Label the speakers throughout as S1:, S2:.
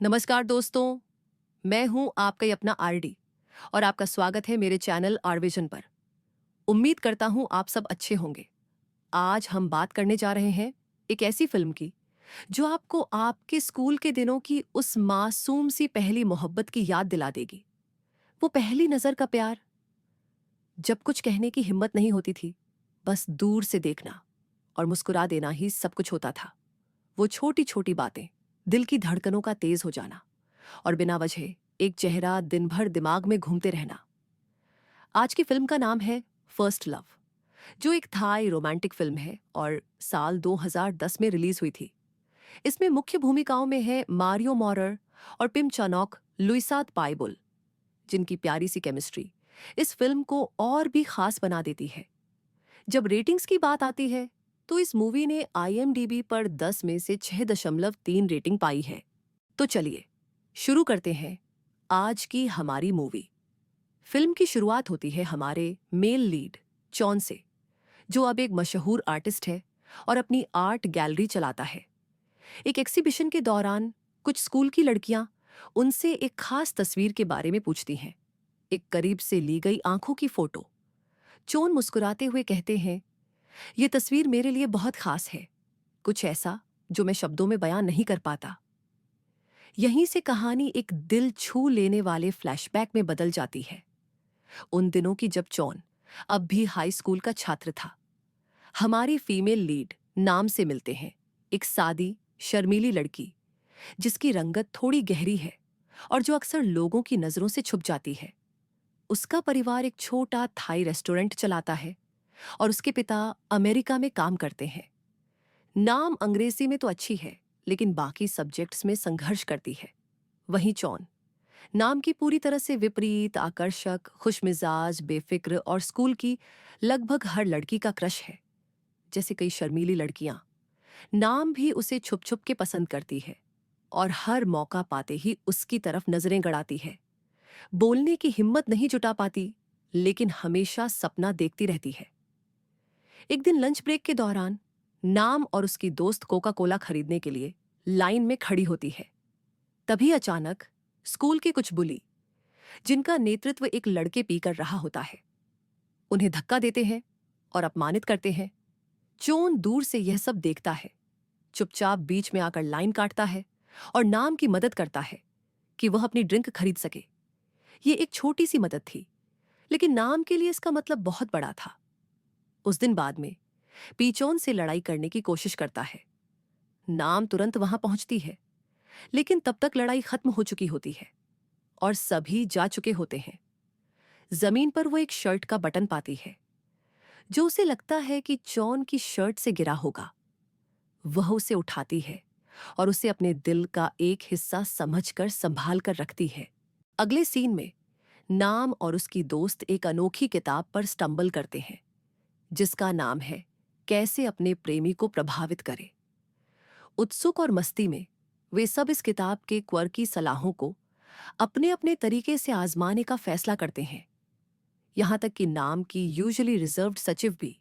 S1: नमस्कार दोस्तों, मैं हूं आपका ही अपना आरडी और आपका स्वागत है मेरे चैनल आरविजन पर। उम्मीद करता हूं आप सब अच्छे होंगे। आज हम बात करने जा रहे हैं एक ऐसी फिल्म की जो आपको आपके स्कूल के दिनों की उस मासूम सी पहली मोहब्बत की याद दिला देगी। वो पहली नजर का प्यार, जब कुछ कहने की हिम्मत नहीं होती थी, बस दूर से देखना और मुस्कुरा देना ही सब कुछ होता था। वो छोटी छोटी बातें, दिल की धड़कनों का तेज हो जाना और बिना वजह एक चेहरा दिन भर दिमाग में घूमते रहना। आज की फिल्म का नाम है फर्स्ट लव, जो एक थाई रोमांटिक फिल्म है और साल 2010 में रिलीज हुई थी। इसमें मुख्य भूमिकाओं में है मारियो मॉरर और पिम चानोक लुइसात पाइबुल, जिनकी प्यारी सी केमिस्ट्री इस फिल्म को और भी खास बना देती है। जब रेटिंग्स की बात आती है तो इस मूवी ने IMDb पर 10 में से 6.3 रेटिंग पाई है। तो चलिए शुरू करते हैं आज की हमारी मूवी। फिल्म की शुरुआत होती है हमारे मेल लीड जॉन से, जो अब एक मशहूर आर्टिस्ट है और अपनी आर्ट गैलरी चलाता है। एक एग्जीबिशन के दौरान कुछ स्कूल की लड़कियां उनसे एक खास तस्वीर के बारे में पूछती हैं, एक करीब से ली गई आंखों की फोटो। जॉन मुस्कुराते हुए कहते हैं, ये तस्वीर मेरे लिए बहुत खास है, कुछ ऐसा जो मैं शब्दों में बयान नहीं कर पाता। यहीं से कहानी एक दिल छू लेने वाले फ्लैशबैक में बदल जाती है, उन दिनों की जब जॉन अब भी हाई स्कूल का छात्र था। हमारी फीमेल लीड नाम से मिलते हैं, एक सादी शर्मीली लड़की जिसकी रंगत थोड़ी गहरी है और जो अक्सर लोगों की नजरों से छुप जाती है। उसका परिवार एक छोटा थाई रेस्टोरेंट चलाता है और उसके पिता अमेरिका में काम करते हैं। नाम अंग्रेजी में तो अच्छी है, लेकिन बाकी सब्जेक्ट्स में संघर्ष करती है। वहीं चौन नाम की पूरी तरह से विपरीत, आकर्षक, खुशमिजाज, बेफिक्र और स्कूल की लगभग हर लड़की का क्रश है। जैसे कई शर्मीली लड़कियां, नाम भी उसे छुप छुप के पसंद करती है और हर मौका पाते ही उसकी तरफ नजरें गड़ाती है। बोलने की हिम्मत नहीं जुटा पाती, लेकिन हमेशा सपना देखती रहती है। एक दिन लंच ब्रेक के दौरान नाम और उसकी दोस्त कोका कोला खरीदने के लिए लाइन में खड़ी होती है। तभी अचानक स्कूल के कुछ बुली, जिनका नेतृत्व एक लड़के पीकर रहा होता है, उन्हें धक्का देते हैं और अपमानित करते हैं। चोन दूर से यह सब देखता है, चुपचाप बीच में आकर लाइन काटता है और नाम की मदद करता है कि वह अपनी ड्रिंक खरीद सके। यह एक छोटी सी मदद थी, लेकिन नाम के लिए इसका मतलब बहुत बड़ा था। उस दिन बाद में पीचोन से लड़ाई करने की कोशिश करता है। नाम तुरंत वहां पहुंचती है, लेकिन तब तक लड़ाई खत्म हो चुकी होती है और सभी जा चुके होते हैं। जमीन पर वो एक शर्ट का बटन पाती है, जो उसे लगता है कि चौन की शर्ट से गिरा होगा। वह उसे उठाती है और उसे अपने दिल का एक हिस्सा समझकर संभाल कर रखती है। अगले सीन में नाम और उसकी दोस्त एक अनोखी किताब पर स्टंबल करते हैं, जिसका नाम है कैसे अपने प्रेमी को प्रभावित करे। उत्सुक और मस्ती में वे सब इस किताब के क्वर्की सलाहों को अपने अपने तरीके से आजमाने का फैसला करते हैं। यहां तक कि नाम की यूजुअली रिजर्व्ड सचिव भी,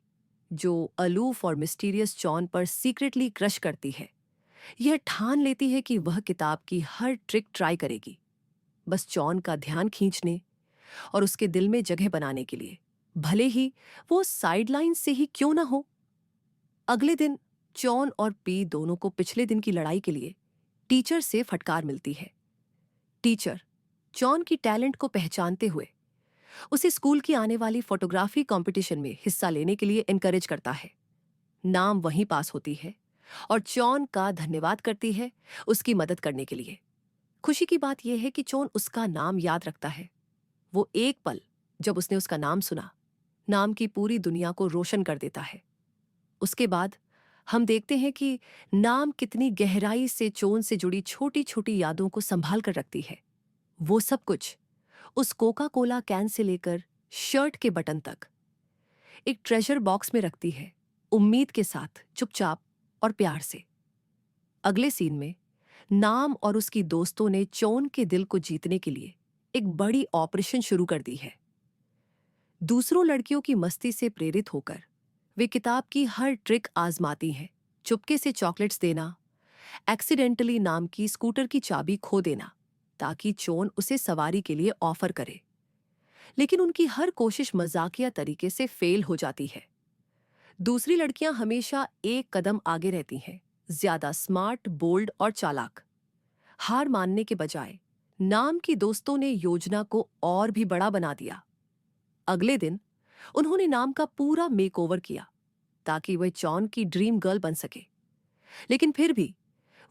S1: जो अलूफ और मिस्टीरियस जॉन पर सीक्रेटली क्रश करती है, यह ठान लेती है कि वह किताब की हर ट्रिक ट्राई करेगी, बस जॉन का ध्यान खींचने और उसके दिल में जगह बनाने के लिए, भले ही वो साइडलाइन से ही क्यों ना हो। अगले दिन जॉन और पी दोनों को पिछले दिन की लड़ाई के लिए टीचर से फटकार मिलती है। टीचर जॉन की टैलेंट को पहचानते हुए उसे स्कूल की आने वाली फोटोग्राफी कंपटीशन में हिस्सा लेने के लिए एनकरेज करता है। नाम वहीं पास होती है और जॉन का धन्यवाद करती है उसकी मदद करने के लिए। खुशी की बात यह है कि जॉन उसका नाम याद रखता है। वो एक पल जब उसने उसका नाम सुना, नाम की पूरी दुनिया को रोशन कर देता है। उसके बाद हम देखते हैं कि नाम कितनी गहराई से जॉन से जुड़ी छोटी छोटी यादों को संभाल कर रखती है। वो सब कुछ, उस कोका कोला कैन से लेकर शर्ट के बटन तक, एक ट्रेजर बॉक्स में रखती है, उम्मीद के साथ, चुपचाप और प्यार से। अगले सीन में नाम और उसकी दोस्तों ने चोन के दिल को जीतने के लिए एक बड़ी ऑपरेशन शुरू कर दी है। दूसरों लड़कियों की मस्ती से प्रेरित होकर वे किताब की हर ट्रिक आजमाती हैं, चुपके से चॉकलेट्स देना, एक्सीडेंटली नाम की स्कूटर की चाबी खो देना ताकि चोन उसे सवारी के लिए ऑफर करे। लेकिन उनकी हर कोशिश मजाकिया तरीके से फेल हो जाती है। दूसरी लड़कियां हमेशा एक कदम आगे रहती हैं, ज्यादा स्मार्ट, बोल्ड और चालाक। हार मानने के बजाय नाम की दोस्तों ने योजना को और भी बड़ा बना दिया। अगले दिन उन्होंने नाम का पूरा मेकओवर किया ताकि वह चॉन की ड्रीम गर्ल बन सके। लेकिन फिर भी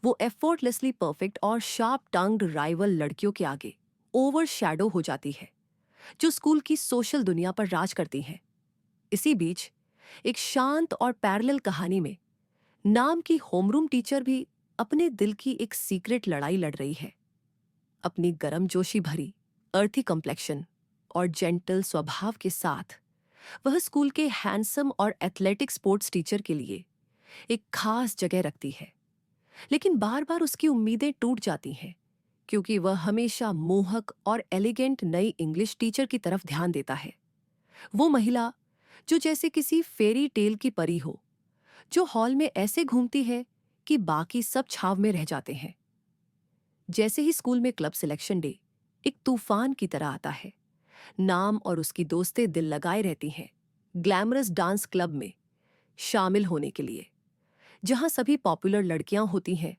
S1: वो एफर्टलेसली परफेक्ट और शार्प टंग्ड राइवल लड़कियों के आगे ओवर शैडो हो जाती है, जो स्कूल की सोशल दुनिया पर राज करती हैं। इसी बीच एक शांत और पैरेलल कहानी में नाम की होमरूम टीचर भी अपने दिल की एक सीक्रेट लड़ाई लड़ रही है। अपनी गर्मजोशी भरी अर्थी कम्प्लेक्शन और जेंटल स्वभाव के साथ वह स्कूल के हैंडसम और एथलेटिक स्पोर्ट्स टीचर के लिए एक खास जगह रखती है। लेकिन बार बार उसकी उम्मीदें टूट जाती हैं, क्योंकि वह हमेशा मोहक और एलिगेंट नई इंग्लिश टीचर की तरफ ध्यान देता है। वो महिला जो जैसे किसी फेरी टेल की परी हो, जो हॉल में ऐसे घूमती है कि बाकी सब छाव में रह जाते हैं। जैसे ही स्कूल में क्लब सिलेक्शन डे एक तूफान की तरह आता है, नाम और उसकी दोस्तें दिल लगाए रहती हैं ग्लैमरस डांस क्लब में शामिल होने के लिए, जहां सभी पॉपुलर लड़कियां होती हैं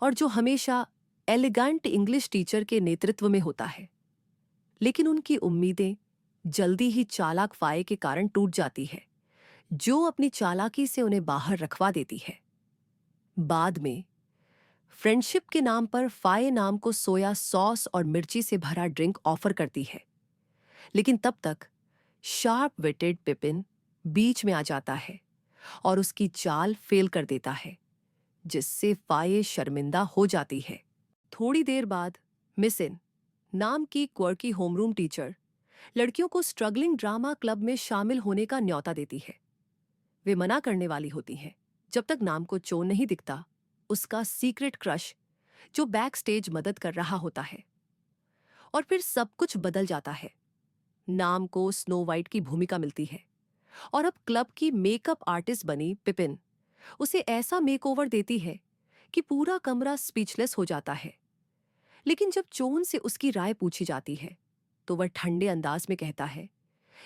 S1: और जो हमेशा एलिगेंट इंग्लिश टीचर के नेतृत्व में होता है। लेकिन उनकी उम्मीदें जल्दी ही चालाक फाये के कारण टूट जाती है, जो अपनी चालाकी से उन्हें बाहर रखवा देती है। बाद में फ्रेंडशिप के नाम पर फाये नाम को सोया सॉस और मिर्ची से भरा ड्रिंक ऑफर करती है। लेकिन तब तक शार्प विटेड पिपिन बीच में आ जाता है और उसकी चाल फेल कर देता है, जिससे फाये शर्मिंदा हो जाती है। थोड़ी देर बाद मिसिन नाम की क्वर्की होमरूम टीचर लड़कियों को स्ट्रगलिंग ड्रामा क्लब में शामिल होने का न्योता देती है। वे मना करने वाली होती हैं जब तक नाम को चोन नहीं दिखता, उसका सीक्रेट क्रश जो बैक स्टेज मदद कर रहा होता है। और फिर सब कुछ बदल जाता है। नाम को स्नो वाइट की भूमिका मिलती है और अब क्लब की मेकअप आर्टिस्ट बनी पिपिन उसे ऐसा मेकओवर देती है कि पूरा कमरा स्पीचलेस हो जाता है। लेकिन जब चोन से उसकी राय पूछी जाती है, तो वह ठंडे अंदाज में कहता है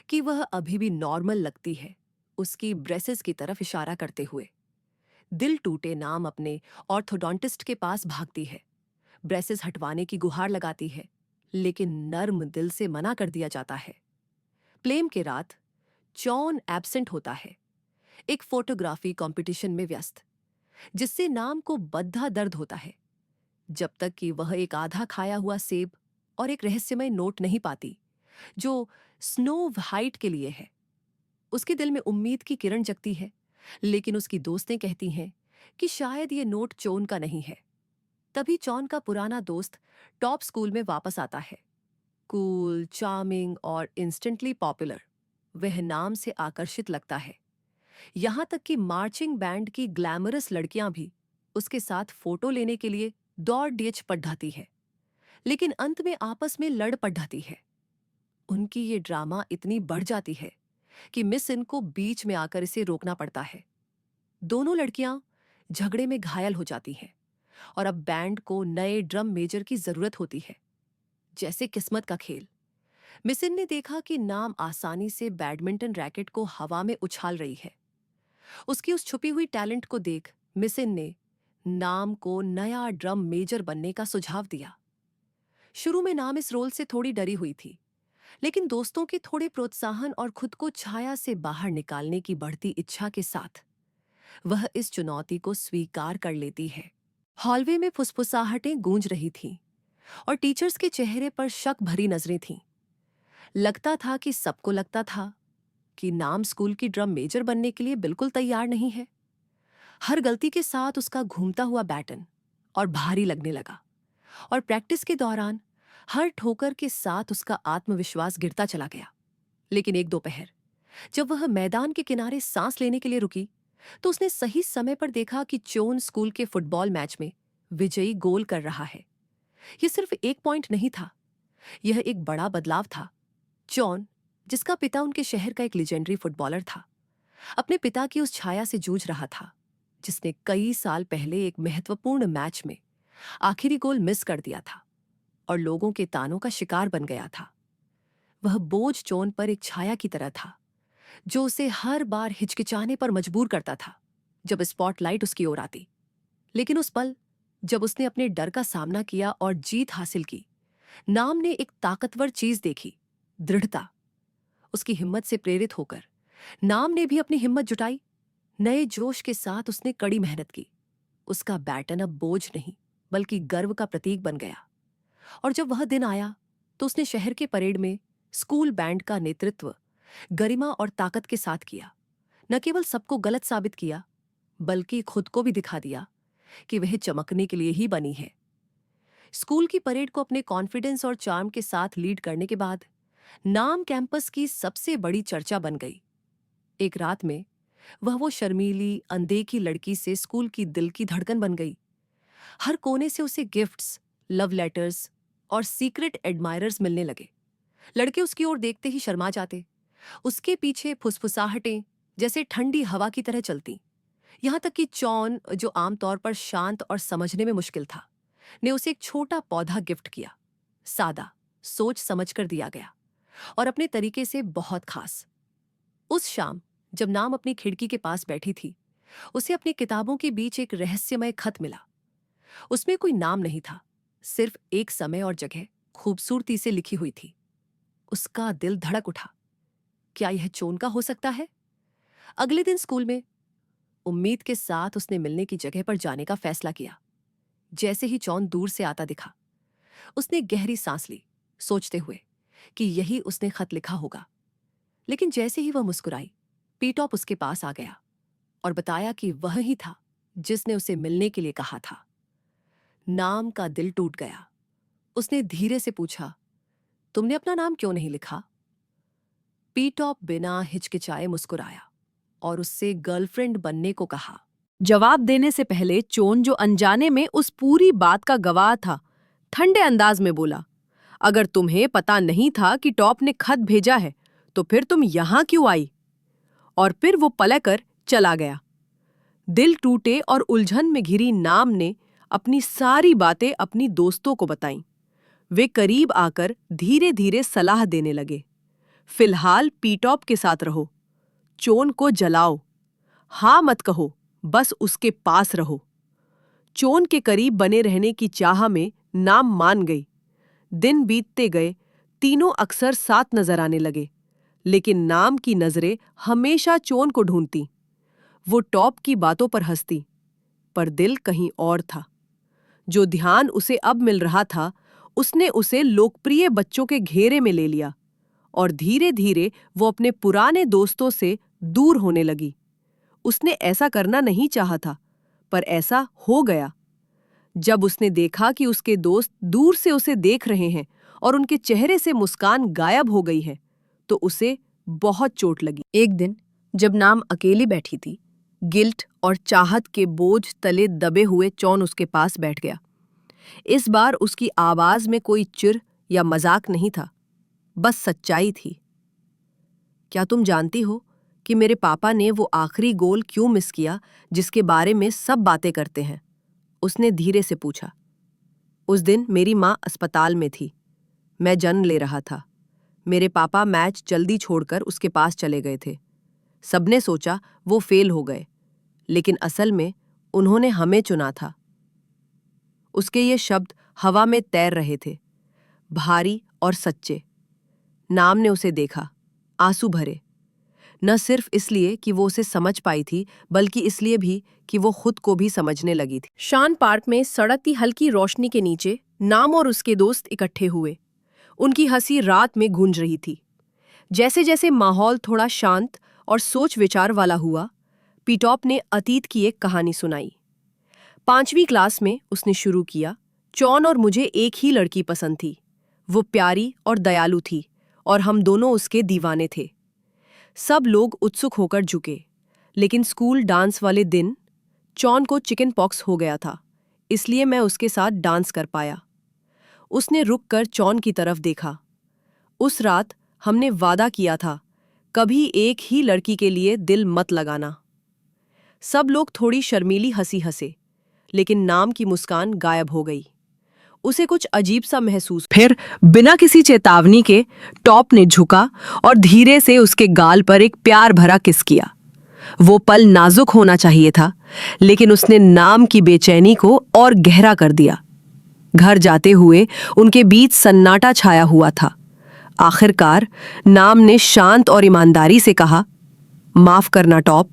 S1: कि वह अभी भी नॉर्मल लगती है, उसकी ब्रेसेस की तरफ इशारा करते हुए। दिल टूटे नाम अपने ऑर्थोडोंटिस्ट के पास भागती है, ब्रेसेस हटवाने की गुहार लगाती है, लेकिन नर्म दिल से मना कर दिया जाता है। प्लेम के रात जॉन एब्सेंट होता है, एक फोटोग्राफी कंपटीशन में व्यस्त, जिससे नाम को बद्धा दर्द होता है, जब तक कि वह एक आधा खाया हुआ सेब और एक रहस्यमय नोट नहीं पाती जो स्नो हाइट के लिए है। उसके दिल में उम्मीद की किरण जगती है, लेकिन उसकी दोस्तें कहती हैं कि शायद ये नोट चोन का नहीं है। तभी चॉन का पुराना दोस्त टॉप स्कूल में वापस आता है, कूल, चार्मिंग और इंस्टेंटली पॉपुलर। वह नाम से आकर्षित लगता है, यहां तक कि मार्चिंग बैंड की ग्लैमरस लड़कियां भी उसके साथ फोटो लेने के लिए दौड़ डीच पढ़ाती है, लेकिन अंत में आपस में लड़ पढ़ाती है। उनकी ये ड्रामा इतनी बढ़ जाती है कि मिस इन को बीच में आकर इसे रोकना पड़ता है। दोनों लड़कियां झगड़े में घायल हो जाती हैं और अब बैंड को नए ड्रम मेजर की जरूरत होती है। जैसे किस्मत का खेल, मिसिन ने देखा कि नाम आसानी से बैडमिंटन रैकेट को हवा में उछाल रही है। उसकी उस छुपी हुई टैलेंट को देख मिसिन ने नाम को नया ड्रम मेजर बनने का सुझाव दिया। शुरू में नाम इस रोल से थोड़ी डरी हुई थी, लेकिन दोस्तों के थोड़े प्रोत्साहन और खुद को छाया से बाहर निकालने की बढ़ती इच्छा के साथ वह इस चुनौती को स्वीकार कर लेती है। हॉलवे में फुसफुसाहटें गूंज रही थीं और टीचर्स के चेहरे पर शक भरी नजरें थीं। लगता था कि सबको लगता था कि नाम स्कूल की ड्रम मेजर बनने के लिए बिल्कुल तैयार नहीं है। हर गलती के साथ उसका घूमता हुआ बैटन और भारी लगने लगा, और प्रैक्टिस के दौरान हर ठोकर के साथ उसका आत्मविश्वास गिरता चला गया। लेकिन एक दोपहर जब वह मैदान के किनारे सांस लेने के लिए रुकी, तो उसने सही समय पर देखा कि चोन स्कूल के फुटबॉल मैच में विजयी गोल कर रहा है। यह सिर्फ एक पॉइंट नहीं था, यह एक बड़ा बदलाव था। जॉन, जिसका पिता उनके शहर का एक लेजेंडरी फुटबॉलर था, अपने पिता की उस छाया से जूझ रहा था, जिसने कई साल पहले एक महत्वपूर्ण मैच में आखिरी गोल मिस कर दिया था और लोगों के तानों का शिकार बन गया था। वह बोझ चोन पर एक छाया की तरह था, जो उसे हर बार हिचकिचाने पर मजबूर करता था जब स्पॉटलाइट उसकी ओर आती। लेकिन उस पल जब उसने अपने डर का सामना किया और जीत हासिल की, नाम ने एक ताकतवर चीज देखी, दृढ़ता। उसकी हिम्मत से प्रेरित होकर नाम ने भी अपनी हिम्मत जुटाई। नए जोश के साथ उसने कड़ी मेहनत की। उसका बैटन अब बोझ नहीं बल्कि गर्व का प्रतीक बन गया। और जब वह दिन आया तो उसने शहर के परेड में स्कूल बैंड का नेतृत्व गरिमा और ताकत के साथ किया। न केवल सबको गलत साबित किया, बल्कि खुद को भी दिखा दिया कि वह चमकने के लिए ही बनी है। स्कूल की परेड को अपने कॉन्फिडेंस और चार्म के साथ लीड करने के बाद नाम कैंपस की सबसे बड़ी चर्चा बन गई। एक रात में वह वो शर्मीली, अनदेखी लड़की से स्कूल की दिल की धड़कन बन गई। हर कोने से उसे गिफ्ट्स, लव लेटर्स और सीक्रेट एडमायरर्स मिलने लगे। लड़के उसकी ओर देखते ही शर्मा जाते। उसके पीछे फुसफुसाहटें जैसे ठंडी हवा की तरह चलती। यहां तक कि जॉन, जो आमतौर पर शांत और समझने में मुश्किल था, ने उसे एक छोटा पौधा गिफ्ट किया। सादा, सोच समझकर दिया गया और अपने तरीके से बहुत खास। उस शाम जब नाम अपनी खिड़की के पास बैठी थी, उसे अपनी किताबों के बीच एक रहस्यमय खत मिला। उसमें कोई नाम नहीं था, सिर्फ एक समय और जगह खूबसूरती से लिखी हुई थी। उसका दिल धड़क उठा। क्या यह चोन का हो सकता है? अगले दिन स्कूल में उम्मीद के साथ उसने मिलने की जगह पर जाने का फैसला किया। जैसे ही जॉन दूर से आता दिखा, उसने गहरी सांस ली, सोचते हुए कि यही उसने खत लिखा होगा। लेकिन जैसे ही वह मुस्कुराई, पीटॉप उसके पास आ गया और बताया कि वह ही था जिसने उसे मिलने के लिए कहा था। नाम का दिल टूट गया। उसने धीरे से पूछा, तुमने अपना नाम क्यों नहीं लिखा? पीटॉप बिना हिचकिचाए मुस्कुराया और उससे गर्लफ्रेंड बनने को कहा।
S2: जवाब देने से पहले चोन, जो अनजाने में उस पूरी बात का गवाह था, ठंडे अंदाज में बोला, अगर तुम्हें पता नहीं था कि टॉप ने खत भेजा है तो फिर तुम यहां क्यों आई? और फिर वो पलकर चला गया। दिल टूटे और उलझन में घिरी नाम ने अपनी सारी बातें अपनी दोस्तों को बताईं। वे करीब आकर धीरे धीरे सलाह देने लगे। फिलहाल पीटॉप के साथ रहो, चोन को जलाओ, हाँ मत कहो, बस उसके पास रहो। चोन के करीब बने रहने की चाह में नाम मान गई। दिन बीतते गए, तीनों अक्सर साथ नजर आने लगे, लेकिन नाम की नजरें हमेशा चोन को ढूंढती। वो टॉप की बातों पर हंसती, पर दिल कहीं और था। जो ध्यान उसे अब मिल रहा था, उसने उसे लोकप्रिय बच्चों के घेरे में ले लिया और धीरे धीरे वो अपने पुराने दोस्तों से दूर होने लगी। उसने ऐसा करना नहीं चाहा था, पर ऐसा हो गया। जब उसने देखा कि उसके दोस्त दूर से उसे देख रहे हैं और उनके चेहरे से मुस्कान गायब हो गई है, तो उसे बहुत चोट लगी। एक दिन जब नाम अकेली बैठी थी, गिल्ट और चाहत के बोझ तले दबे हुए चौन उसके पास बैठ गया। इस बार उसकी आवाज में कोई चिढ़ या मजाक नहीं था, बस सच्चाई थी। क्या तुम जानती हो कि मेरे पापा ने वो आखिरी गोल क्यों मिस किया जिसके बारे में सब बातें करते हैं? उसने धीरे से पूछा। उस दिन मेरी माँ अस्पताल में थी। मैं जन्म ले रहा था। मेरे पापा मैच जल्दी छोड़कर उसके पास चले गए थे। सबने सोचा वो फेल हो गए, लेकिन असल में उन्होंने हमें चुना था। उसके ये शब्द हवा में तैर रहे थे, भारी और सच्चे। नाम ने उसे देखा, आंसू भरे, न सिर्फ इसलिए कि वो उसे समझ पाई थी, बल्कि इसलिए भी कि वो खुद को भी समझने लगी थी। शान पार्क में सड़कती हल्की रोशनी के नीचे नाम और उसके दोस्त इकट्ठे हुए। उनकी हंसी रात में गूंज रही थी। जैसे जैसे माहौल थोड़ा शांत और सोच विचार वाला हुआ, पीटॉप ने अतीत की एक कहानी सुनाई। 5वीं क्लास में उसने शुरू किया। जॉन और मुझे एक ही लड़की पसंद थी। वो प्यारी और दयालु थी और हम दोनों उसके दीवाने थे। सब लोग उत्सुक होकर झुके, लेकिन स्कूल डांस वाले दिन जॉन को चिकन पॉक्स हो गया था, इसलिए मैं उसके साथ डांस कर पाया। उसने रुककर जॉन की तरफ देखा। उस रात हमने वादा किया था, कभी एक ही लड़की के लिए दिल मत लगाना। सब लोग थोड़ी शर्मीली हंसी हंसे, लेकिन नाम की मुस्कान गायब हो गई। उसे कुछ अजीब सा महसूस। फिर बिना किसी चेतावनी के टॉप ने झुका और धीरे से उसके गाल पर एक प्यार भरा किस किया। वो पल नाजुक होना चाहिए था, लेकिन उसने नाम की बेचैनी को और गहरा कर दिया। घर जाते हुए उनके बीच सन्नाटा छाया हुआ था। आखिरकार नाम ने शांत और ईमानदारी से कहा, माफ करना टॉप,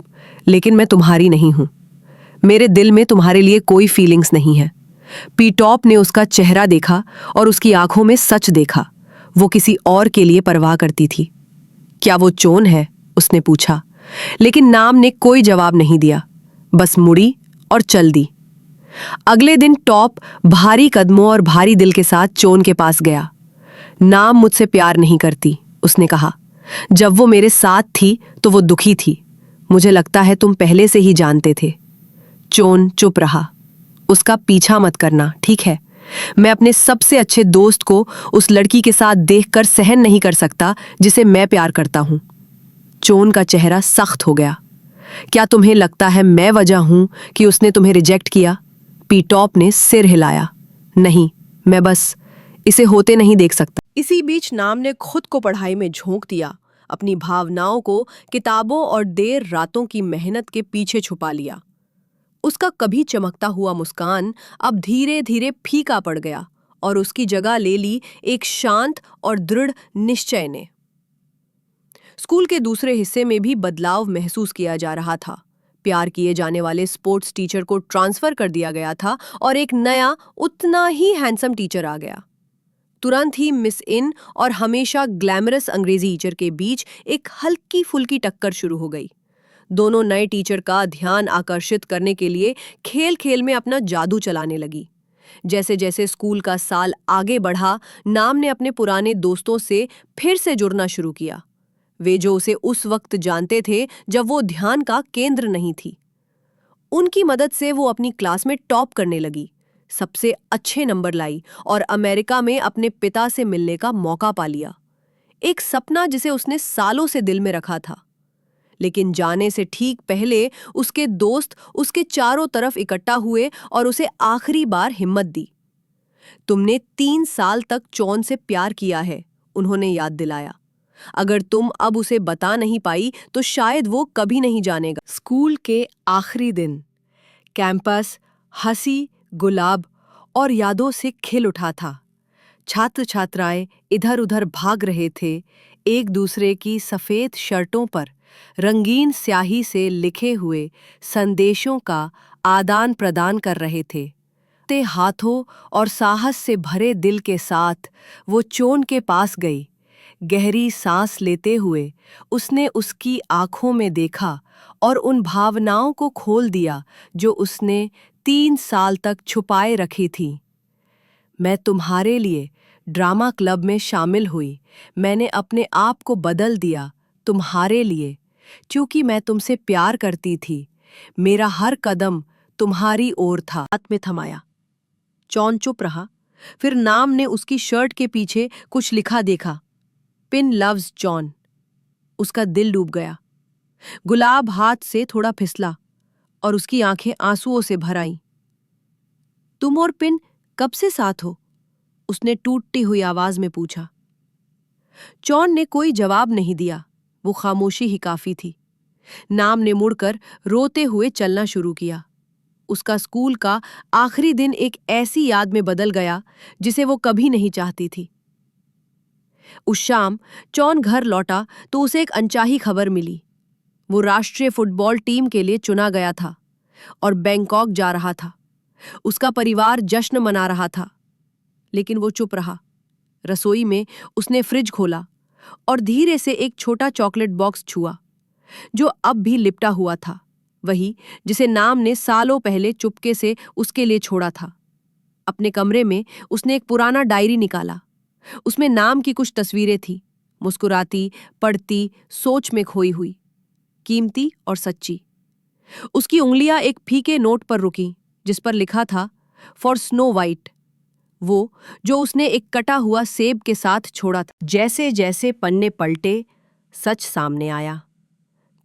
S2: लेकिन मैं तुम्हारी नहीं हूं। मेरे दिल में तुम्हारे लिए कोई फीलिंग्स नहीं है। पी टॉप ने उसका चेहरा देखा और उसकी आंखों में सच देखा। वो किसी और के लिए परवाह करती थी। क्या वो चोन है? उसने पूछा, लेकिन नाम ने कोई जवाब नहीं दिया, बस मुड़ी और चल दी। अगले दिन टॉप भारी कदमों और भारी दिल के साथ चोन के पास गया। नाम मुझसे प्यार नहीं करती, उसने कहा। जब वो मेरे साथ थी तो वो दुखी थी। मुझे लगता है तुम पहले से ही जानते थे। चोन चुप रहा। उसका पीछा मत करना, ठीक है? मैं अपने सबसे अच्छे दोस्त को उस लड़की के साथ देखकर सहन नहीं कर सकता जिसे मैं प्यार करता हूं। चोन का चेहरा सख्त हो गया। क्या तुम्हें लगता है मैं वजह हूं कि उसने तुम्हें रिजेक्ट किया? पी टॉप ने सिर हिलाया। नहीं, मैं बस इसे होते नहीं देख सकता। इसी बीच नाम ने खुद को पढ़ाई में झोंक दिया, अपनी भावनाओं को किताबों और देर रातों की मेहनत के पीछे छुपा लिया। उसका कभी चमकता हुआ मुस्कान अब धीरे धीरे फीका पड़ गया और उसकी जगह ले ली एक शांत और दृढ़ निश्चय ने। स्कूल के दूसरे हिस्से में भी बदलाव महसूस किया जा रहा था। प्यार किए जाने वाले स्पोर्ट्स टीचर को ट्रांसफर कर दिया गया था और एक नया उतना ही हैंडसम टीचर आ गया। तुरंत ही मिस इन और हमेशा ग्लैमरस अंग्रेजी टीचर के बीच एक हल्की फुल्की टक्कर शुरू हो गई। दोनों नए टीचर का ध्यान आकर्षित करने के लिए खेल खेल में अपना जादू चलाने लगी। जैसे जैसे स्कूल का साल आगे बढ़ा, नाम ने अपने पुराने दोस्तों से फिर से जुड़ना शुरू किया। वे जो उसे उस वक्त जानते थे जब वो ध्यान का केंद्र नहीं थी। उनकी मदद से वो अपनी क्लास में टॉप करने लगी, सबसे अच्छे नंबर लाई और अमेरिका में अपने पिता से मिलने का मौका पा लिया। एक सपना जिसे उसने सालों से दिल में रखा था। लेकिन जाने से ठीक पहले उसके दोस्त उसके चारों तरफ इकट्ठा हुए और उसे आखिरी बार हिम्मत दी। तुमने 3 साल तक चौन से प्यार किया है, उन्होंने याद दिलाया। अगर तुम अब उसे बता नहीं पाई तो शायद वो कभी नहीं जानेगा। स्कूल के आखिरी दिन कैंपस हंसी, गुलाब और यादों से खिल उठा था। छात्र छात्राएं इधर उधर भाग रहे थे, एक दूसरे की सफेद शर्टों पर रंगीन स्याही से लिखे हुए संदेशों का आदान प्रदान कर रहे थे। ते हाथों और साहस से भरे दिल के साथ वो चोन के पास गई। गहरी सांस लेते हुए उसने उसकी आंखों में देखा और उन भावनाओं को खोल दिया जो उसने 3 साल तक छुपाए रखी थी। मैं तुम्हारे लिए ड्रामा क्लब में शामिल हुई। मैंने अपने आप को बदल दिया तुम्हारे लिए, क्योंकि मैं तुमसे प्यार करती थी। मेरा हर कदम तुम्हारी ओर था। हाथ में थमाया। चौन चुप रहा। फिर नाम ने उसकी शर्ट के पीछे कुछ लिखा देखा, पिन लव्स जॉन। उसका दिल डूब गया। गुलाब हाथ से थोड़ा फिसला और उसकी आंखें आंसुओं से भर आईं। तुम और पिन कब से साथ हो? उसने टूटती हुई आवाज में पूछा। जॉन ने कोई जवाब नहीं दिया। वो खामोशी ही काफी थी। नाम ने मुड़कर रोते हुए चलना शुरू किया। उसका स्कूल का आखिरी दिन एक ऐसी याद में बदल गया जिसे वो कभी नहीं चाहती थी। उस शाम जॉन घर लौटा तो उसे एक अनचाही खबर मिली। वो राष्ट्रीय फुटबॉल टीम के लिए चुना गया था और बैंकॉक जा रहा था। उसका परिवार जश्न मना रहा था, लेकिन वो चुप रहा। रसोई में उसने फ्रिज खोला और धीरे से एक छोटा चॉकलेट बॉक्स छुआ, जो अब भी लिपटा हुआ था, वही जिसे नाम ने सालों पहले चुपके से उसके लिए छोड़ा था। अपने कमरे में उसने एक पुराना डायरी निकाला। उसमें नाम की कुछ तस्वीरें थी, मुस्कुराती, पढ़ती, सोच में खोई हुई, कीमती और सच्ची। उसकी उंगलियां एक फीके नोट पर रुकी जिस पर लिखा था, फॉर स्नो वाइट, वो जो उसने एक कटा हुआ सेब के साथ छोड़ा था। जैसे जैसे पन्ने पलटे, सच सामने आया।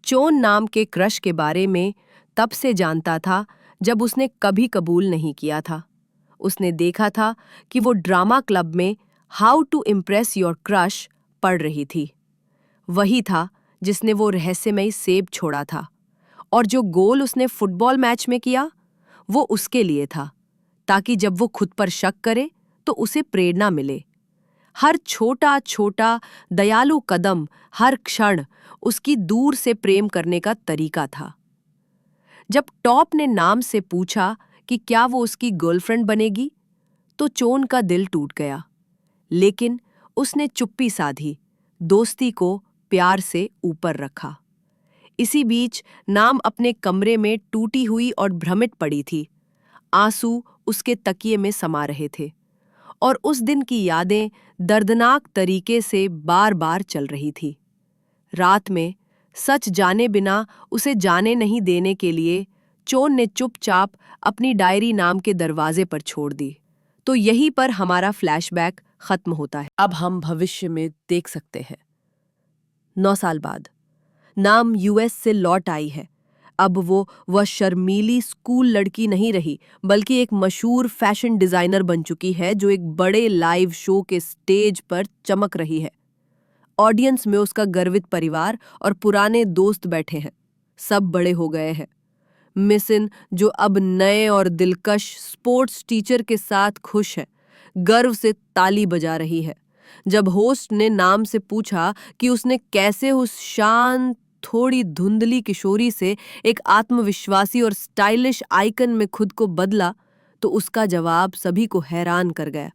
S2: चोन नाम के क्रश के बारे में तब से जानता था जब उसने कभी कबूल नहीं किया था। उसने देखा था कि वो ड्रामा क्लब में how to impress your crush पढ़ रही थी। वही था जिसने वो रहस्यमयी सेब छोड़ा था, और जो गोल उसने फुटबॉल मैच में किया वो उसके लिए था, ताकि जब वो खुद पर शक करे तो उसे प्रेरणा मिले। हर छोटा छोटा दयालु कदम, हर क्षण उसकी दूर से प्रेम करने का तरीका था। जब टॉप ने नाम से पूछा कि क्या वो उसकी गर्लफ्रेंड बनेगी, तो चोन का दिल टूट गया, लेकिन उसने चुप्पी साधी, दोस्ती को प्यार से ऊपर रखा। इसी बीच नाम अपने कमरे में टूटी हुई और भ्रमित पड़ी थी। आंसू उसके तकिए में समा रहे थे, और उस दिन की यादें दर्दनाक तरीके से बार बार चल रही थी। रात में सच जाने बिना उसे जाने नहीं देने के लिए चोन ने चुपचाप अपनी डायरी नाम के दरवाजे पर छोड़ दी। तो यहीं पर हमारा फ्लैशबैक खत्म होता है। अब हम भविष्य में देख सकते हैं। 9 साल बाद नाम यूएस से लौट आई है। अब वो वह शर्मीली स्कूल लड़की नहीं रही, बल्कि एक मशहूर फैशन डिजाइनर बन चुकी है जो एक बड़े लाइव शो के स्टेज पर चमक रही है। ऑडियंस में उसका गर्वित परिवार और पुराने दोस्त बैठे हैं। सब बड़े हो गए हैं। मिसिन, जो अब नए और दिलकश स्पोर्ट्स टीचर के साथ खुश है, गर्व से ताली बजा रही है। जब होस्ट ने नाम से पूछा कि उसने कैसे उस शांत, थोड़ी धुंधली किशोरी से एक आत्मविश्वासी और स्टाइलिश आइकन में खुद को बदला, तो उसका जवाब सभी को हैरान कर गया।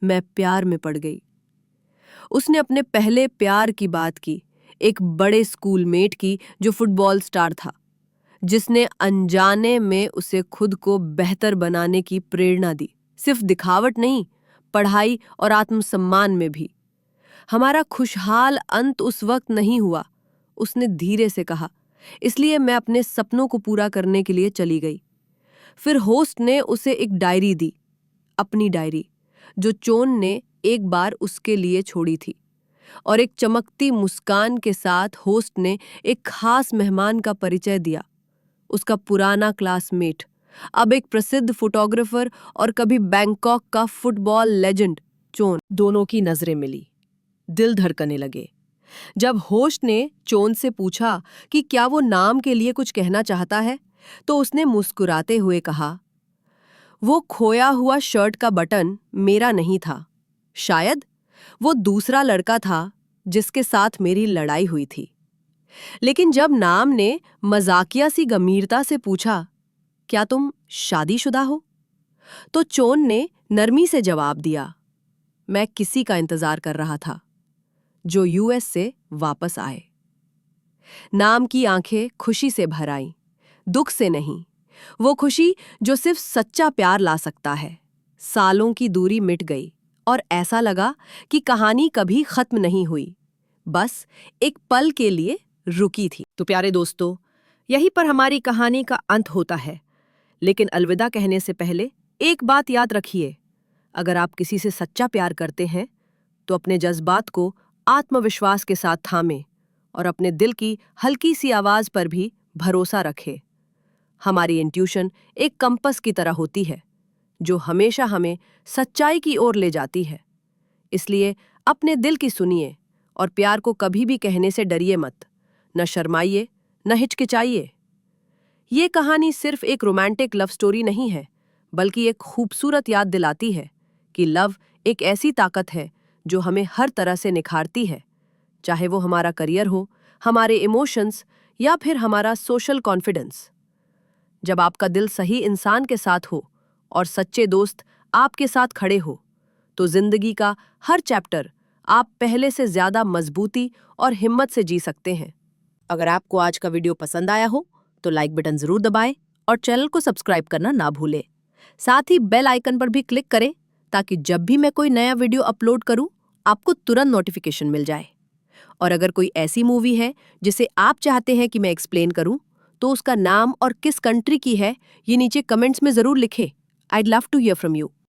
S2: मैं प्यार में पड़ गई। उसने अपने पहले प्यार की बात की, एक बड़े स्कूलमेट की जो फुटबॉल स्टार था, जिसने अनजाने में उसे खुद को बेहतर बनाने की प्रेरणा दी। सिर्फ दिखावट नहीं, पढ़ाई और आत्मसम्मान में भी। हमारा खुशहाल अंत उस वक्त नहीं हुआ, उसने धीरे से कहा, इसलिए मैं अपने सपनों को पूरा करने के लिए चली गई। फिर होस्ट ने उसे एक डायरी दी, अपनी डायरी, जो चोन ने एक बार उसके लिए छोड़ी थी। और एक चमकती मुस्कान के साथ होस्ट ने एक खास मेहमान का परिचय दिया, उसका पुराना क्लासमेट, अब एक प्रसिद्ध फोटोग्राफर और कभी बैंकॉक का फुटबॉल लेजेंड चोन। दोनों की नजरें मिली, दिल धड़कने लगे। जब होस्ट ने चोन से पूछा कि क्या वो नाम के लिए कुछ कहना चाहता है, तो उसने मुस्कुराते हुए कहा, वो खोया हुआ शर्ट का बटन मेरा नहीं था, शायद वो दूसरा लड़का था जिसके साथ मेरी लड़ाई हुई थी। लेकिन जब नाम ने मजाकिया सी गंभीरता से पूछा, क्या तुम शादीशुदा हो, तो चोन ने नरमी से जवाब दिया, मैं किसी का इंतजार कर रहा था जो यूएस से वापस आए। नाम की आंखें खुशी से भर आईं, दुख से नहीं, वो खुशी जो सिर्फ सच्चा प्यार ला सकता है। सालों की दूरी मिट गई और ऐसा लगा कि कहानी कभी खत्म नहीं हुई, बस एक पल के लिए रुकी थी। तो प्यारे दोस्तों, यहीं पर हमारी कहानी का अंत होता है। लेकिन अलविदा कहने से पहले एक बात याद रखिए, अगर आप किसी से सच्चा प्यार करते हैं तो अपने जज्बात को आत्मविश्वास के साथ थामें और अपने दिल की हल्की सी आवाज पर भी भरोसा रखें। हमारी इंट्यूशन एक कंपस की तरह होती है जो हमेशा हमें सच्चाई की ओर ले जाती है। इसलिए अपने दिल की सुनिए और प्यार को कभी भी कहने से डरिए मत, न शर्माइए, न हिचकिचाइए। ये कहानी सिर्फ एक रोमांटिक लव स्टोरी नहीं है, बल्कि एक खूबसूरत याद दिलाती है कि लव एक ऐसी ताकत है जो हमें हर तरह से निखारती है, चाहे वो हमारा करियर हो, हमारे इमोशंस या फिर हमारा सोशल कॉन्फिडेंस। जब आपका दिल सही इंसान के साथ हो और सच्चे दोस्त आपके साथ खड़े हो, तो जिंदगी का हर चैप्टर आप पहले से ज्यादा मजबूती और हिम्मत से जी सकते हैं। अगर आपको आज का वीडियो पसंद आया हो तो लाइक बटन जरूर दबाएं और चैनल को सब्सक्राइब करना ना भूलें। साथ ही बेल आइकन पर भी क्लिक करें ताकि जब भी मैं कोई नया वीडियो अपलोड करूं आपको तुरंत नोटिफिकेशन मिल जाए। और अगर कोई ऐसी मूवी है जिसे आप चाहते हैं कि मैं एक्सप्लेन करूं, तो उसका नाम और किस कंट्री की है ये नीचे कमेंट्स में जरूर लिखें। I'd love to hear from you.